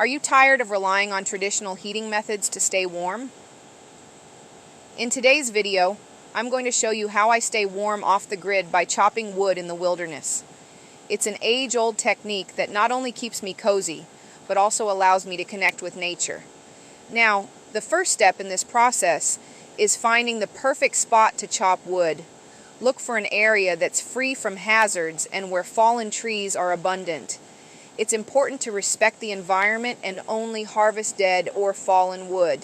Are you tired of relying on traditional heating methods to stay warm? In today's video, I'm going to show you how I stay warm off the grid by chopping wood in the wilderness. It's an age-old technique that not only keeps me cozy, but also allows me to connect with nature. Now, the first step in this process is finding the perfect spot to chop wood. Look for an area that's free from hazards and where fallen trees are abundant. It's important to respect the environment and only harvest dead or fallen wood.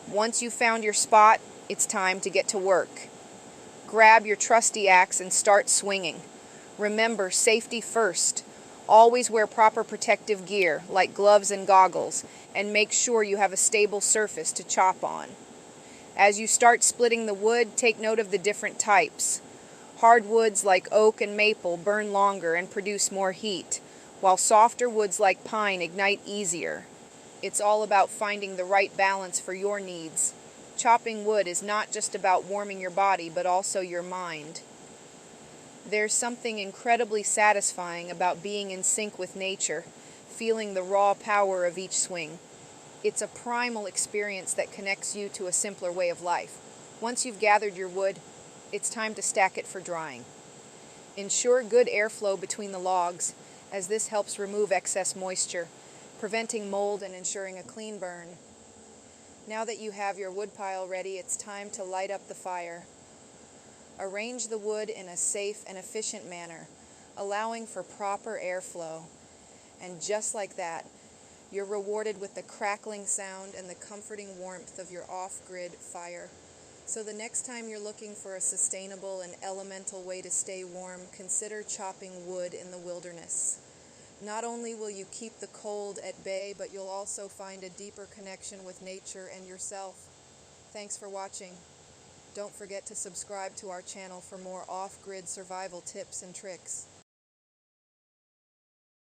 Once you've found your spot, it's time to get to work. Grab your trusty axe and start swinging. Remember, safety first. Always wear proper protective gear, like gloves and goggles, and make sure you have a stable surface to chop on. As you start splitting the wood, take note of the different types. Hardwoods like oak and maple burn longer and produce more heat, while softer woods like pine ignite easier. It's all about finding the right balance for your needs. Chopping wood is not just about warming your body, but also your mind. There's something incredibly satisfying about being in sync with nature, feeling the raw power of each swing. It's a primal experience that connects you to a simpler way of life. Once you've gathered your wood, it's time to stack it for drying. Ensure good airflow between the logs, as this helps remove excess moisture, preventing mold and ensuring a clean burn. Now that you have your wood pile ready, it's time to light up the fire. Arrange the wood in a safe and efficient manner, allowing for proper airflow. And just like that, you're rewarded with the crackling sound and the comforting warmth of your off-grid fire. So the next time you're looking for a sustainable and elemental way to stay warm, consider chopping wood in the wilderness. Not only will you keep the cold at bay, but you'll also find a deeper connection with nature and yourself. Thanks for watching. Don't forget to subscribe to our channel for more off-grid survival tips and tricks.